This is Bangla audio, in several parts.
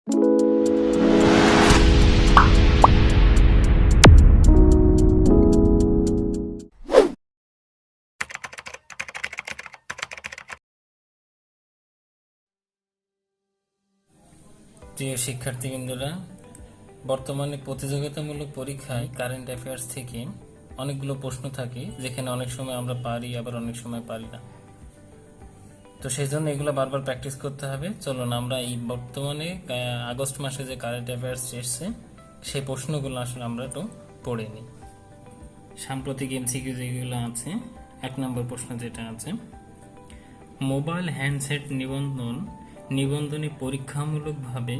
প্রিয় শিক্ষার্থীবৃন্দরা, বর্তমানে প্রতিযোগিতামূলক পরীক্ষায় কারেন্ট অ্যাফেয়ার্স থেকে অনেকগুলো প্রশ্ন থাকে, যেখানে অনেক সময় আমরা পারি, আবার অনেক সময় পারি না। তো সেই জন্য এগুলো বারবার প্র্যাকটিস করতে হবে। চলুন আমরা এই বর্তমানে আগস্ট মাসে যে কারেন্ট অ্যাফেয়ার্স এসছে সেই প্রশ্নগুলো আসলে আমরা একটু পড়ে নিই। সাম্প্রতিক এমসিকিউ যেগুলো আছে, 1 নম্বর প্রশ্ন যেটা আছে, মোবাইল হ্যান্ডসেট নিবন্ধনে পরীক্ষামূলকভাবে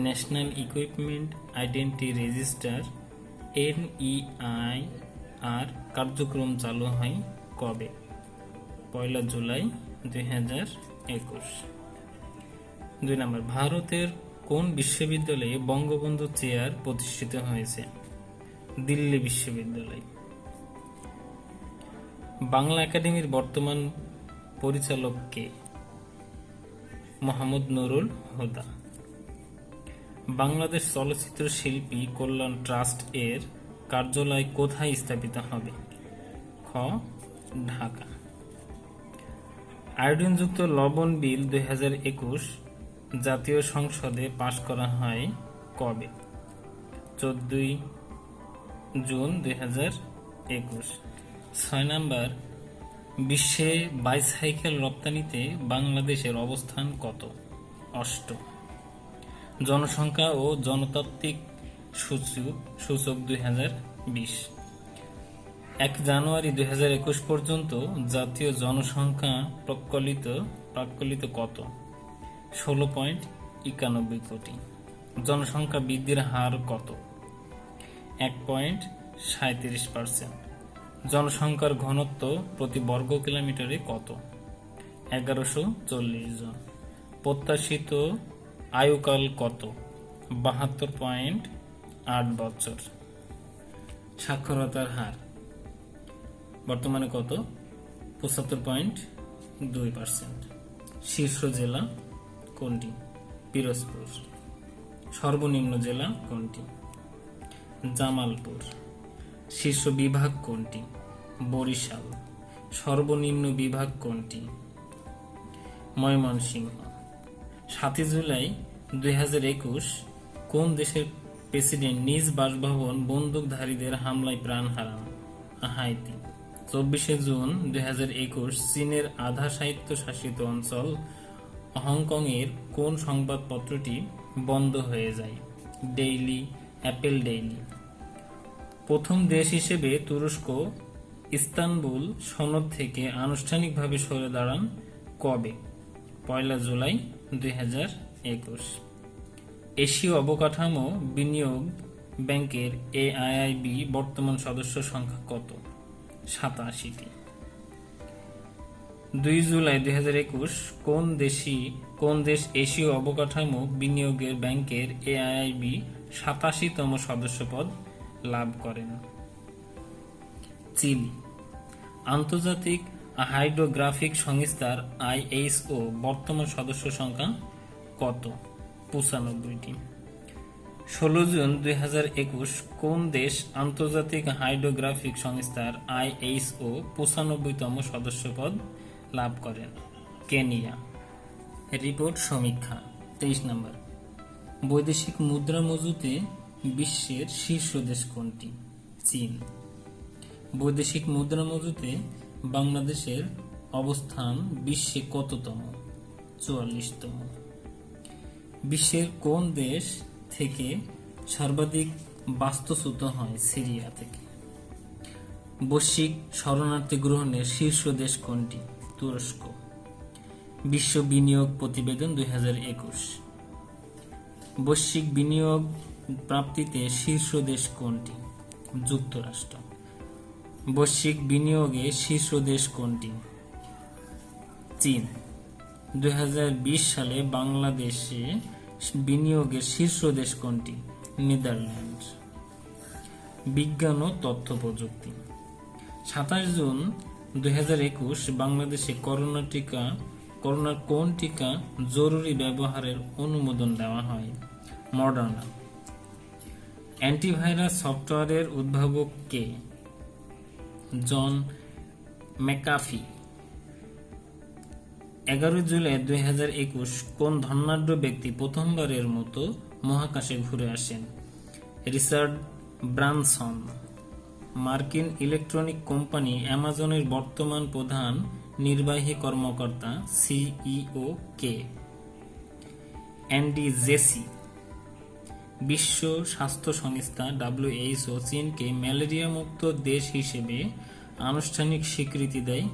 national equipment identity register NEIR কার্যক্রম চালু হয় কবে? 1 জুলাই 2021। 2 নম্বর, ভারতের কোন বিশ্ববিদ্যালয়ে বঙ্গবন্ধু চেয়ার প্রতিষ্ঠিত হয়েছে? দিল্লি বিশ্ববিদ্যালয়। বাংলা একাডেমির বর্তমান পরিচালক কে? মোহাম্মদ নুরুল হুদা। বাংলাদেশ চলচ্চিত্র শিল্পী কল্যাণ ট্রাস্ট এর কার্যালয় কোথায় স্থাপিত হবে? খ, ঢাকা। আয়োডিনযুক্ত লবণ বিল 2021 জাতীয় সংসদে পাশ করা হয় কবে? 14 জুন 2021। 6 নম্বর, বিশ্বে বাইসাইকেল রপ্তানিতে বাংলাদেশের অবস্থান কত? 8। জনসংখ্যা ও জনতাত্ত্বিক সূচক 2020। 1 জানুয়ারি 2021 পর্যন্ত জাতীয় জনসংখ্যা প্রাক্কলিত কত? 16.91 কোটি। জনসংখ্যা বৃদ্ধির হার কত? 1.37%। জনসংখ্যার ঘনত্ব প্রতি বর্গ কিলোমিটারে কত? 1140 জন। প্রত্যাশিত আয়ুকাল কত? 72.8 বছর। সাক্ষরতার হার বর্তমানে কত? 75.2%। শীর্ষ জেলা কোনটি? পিরোজপুর। সর্বনিম্ন জেলা কোনটি? জামালপুর। শীর্ষ বিভাগ কোনটি? বরিশাল। সর্বনিম্ন বিভাগ কোনটি? ময়মনসিংহ। 7 জুলাই 2021 কোন দেশের প্রেসিডেন্ট নিজ বাসভবন বন্দুকধারীদের হামলায় প্রাণ হারান? হাইতি। 24 জুন 2021 চীনের আধা স্বায়ত্তশাসিত অঞ্চল হংকং এর কোন সংবাদপত্রটি বন্ধ হয়ে যায়? Apple daily. প্রথম দেশ হিসেবে তুরস্ক ইস্তানবুল সনদ থেকে আনুষ্ঠানিকভাবে সরে দাঁড়ান কবে? 1 জুলাই 2021। এশীয় অবকাঠামো বিনিয়োগ ব্যাংকের AIIB বর্তমান সদস্য সংখ্যা কত? 87টি। 2 জুলাই 2021 কোন দেশ এশীয় অবকাঠামো বিনিয়োগ ব্যাংকের AIIB 87তম সদস্যপদ লাভ করেন? চিলি। আন্তর্জাতিক হাইড্রোগ্রাফিক সংস্থার ISO বর্তমান সদস্য সংখ্যা কত? 95টি। 16 জুন 2021 কোন দেশ আন্তর্জাতিক হাইড্রোগ্রাফিক সংস্থার ISO 95তম সদস্যপদ লাভ করেন? কেনিয়া। রিপোর্ট সমীক্ষা 23 নম্বর, বৈদেশিক মুদ্রা মজুতে বিশ্বের শীর্ষ দেশ কোনটি? চীন। বৈদেশিক মুদ্রা মজুতে বাংলাদেশের অবস্থান বিশ্বে কততম? 44তম। বিশ্বের কোন দেশ থেকে সর্বাধিক বাস্তুচ্যুত হয়? সিরিয়া থেকে। বৈশ্বিক শরণার্থী গ্রহণের শীর্ষ দেশ কোনটি? তুরস্ক। বিশ্ব বিনিয়োগ প্রতিবেদন 2021। বৈশ্বিক বিনিয়োগ প্রাপ্তিতে শীর্ষ দেশ কোনটি? যুক্তরাষ্ট্র। বৈশ্বিক বিনিয়োগে শীর্ষ দেশ কোনটি? চীন। 2020 সালে বাংলাদেশে বিনিয়োগের শীর্ষ দেশ কোনটি? নেদারল্যান্ড। বিজ্ঞান ও তথ্য প্রযুক্তি। 27 জুন 2021 বাংলাদেশে করোনা টিকা করোনার কোন টিকা জরুরি ব্যবহারের অনুমোদন দেওয়া হয়? মডার্না। অ্যান্টিভাইরাস সফটওয়্যারের উদ্ভাবক কে? জন ম্যাকাফি। 11 জুলাই 2021 কোন ধনাঢ্য ব্যক্তি প্রথমবারের মতো মহাকাশে ঘুরে আসেন? Richard Branson. মার্কিন ইলেকট্রনিক কোম্পানি অ্যামাজনের বর্তমান প্রধান নির্বাহী কর্মকর্তা সিইও কে? Andy JC. বিশ্ব স্বাস্থ্য সংস্থা WHO চীনকে ম্যালেরিয়া মুক্ত দেশ হিসেবে আনুষ্ঠানিক স্বীকৃতি দেয়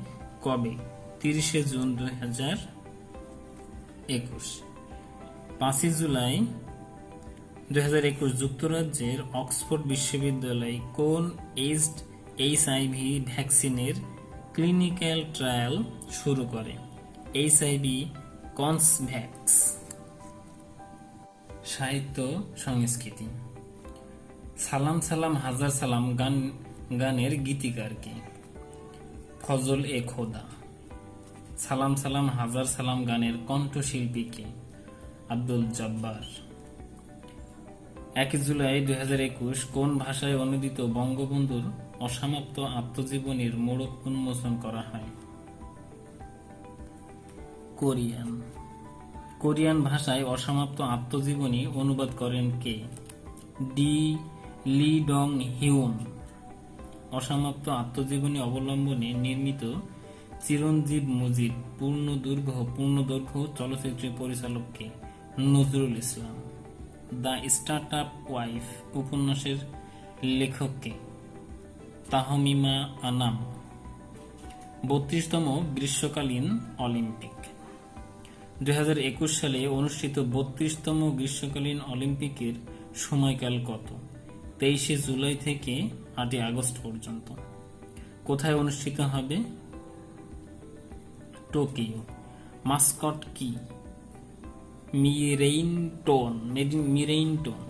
কবে? 30 জুন 2021। 5 জুলাই 2021 যুক্তরাজ্যের অক্সফোর্ড বিশ্ববিদ্যালয় কোন এইজড HIV ভ্যাকসিনের ক্লিনিক্যাল ট্রায়াল শুরু করে? HIV কনভ্যাক্স। সাহিত্য সংস্কৃতি। সালাম সালাম হাজার সালাম গানের গীতিকার কে? ফজল এ খোদা। সালাম সালাম হাজার সালাম গানের কণ্ঠশিল্পী কে? আব্দুল জব্বার। 1 জুলাই 2021 কোন ভাষায় অনুদিত বঙ্গবন্ধুর অসমাপ্ত আত্মজীবনীর মোড়ক উন্মোচন করা হয়? কোরিয়ান। কোরিয়ান ভাষায় অসমাপ্ত আত্মজীবনী অনুবাদ করেন কে? ডি লি ডং হিউন। অসমাপ্ত আত্মজীবনী অবলম্বনে নির্মিত চিরঞ্জীব মজিদ পূর্ণদৈর্ঘ্য চলচ্চিত্রের পরিচালক কে? Nazrul Islam. The startup wife উপন্যাসের লেখক কে? তাহমিমা আনাম। 32তম গ্রীষ্মকালীন অলিম্পিক। 2021 সালে অনুষ্ঠিত 32তম গ্রীষ্মকালীন অলিম্পিকের সময়কাল কত? 23 জুলাই থেকে 8 আগস্ট পর্যন্ত। কোথায় অনুষ্ঠিত হবে? টোকিও। মাস্কট কি? মিরেইনটোন।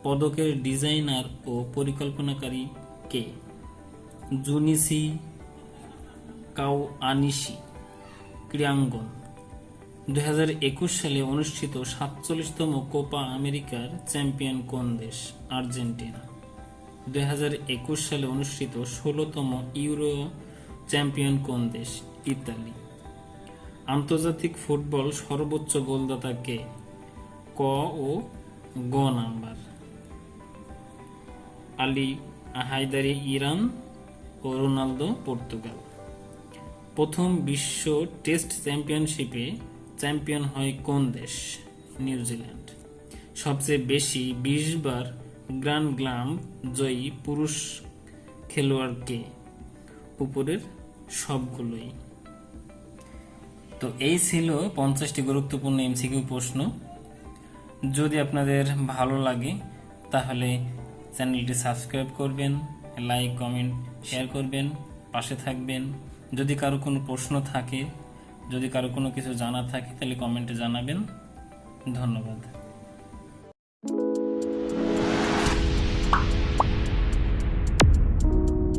পদকের ডিজাইনার ও পরিকল্পনাকারী কে? জুনিসি কাওয়ানিশি। ক্রীড়াঙ্গন। 2021 সালে অনুষ্ঠিত 47তম কোপা আমেরিকার চ্যাম্পিয়ন কোন দেশ? আর্জেন্টিনা। 2021 সালে অনুষ্ঠিত 16তম ইউরো চ্যাম্পিয়ন কোন দেশ? ইতালি। আন্তর্জাতিক ফুটবল সর্বোচ্চ গোলদাতা কে? ক ও গ নাম্বার। আলী হায়দারি ইরান ও রোনালদো পর্তুগাল। প্রথম বিশ্ব টেস্ট চ্যাম্পিয়নশিপে চ্যাম্পিয়ন হয় কোন দেশ? নিউজিল্যান্ড। সবচেয়ে বেশি 20 বার গ্র্যান্ড স্ল্যাম জয়ী পুরুষ খেলোয়াড় কে? উপরের সবগুলোই। তো এই ছিল 50টি গুরুত্বপূর্ণ এমসিকিউ প্রশ্ন। যদি আপনাদের ভালো লাগে তাহলে চ্যানেলটি সাবস্ক্রাইব করবেন, লাইক কমেন্ট শেয়ার করবেন, পাশে থাকবেন। যদি কারো কোনো প্রশ্ন থাকে, যদি কারো কোনো কিছু জানা থাকে তাহলে কমেন্টে জানাবেন। ধন্যবাদ।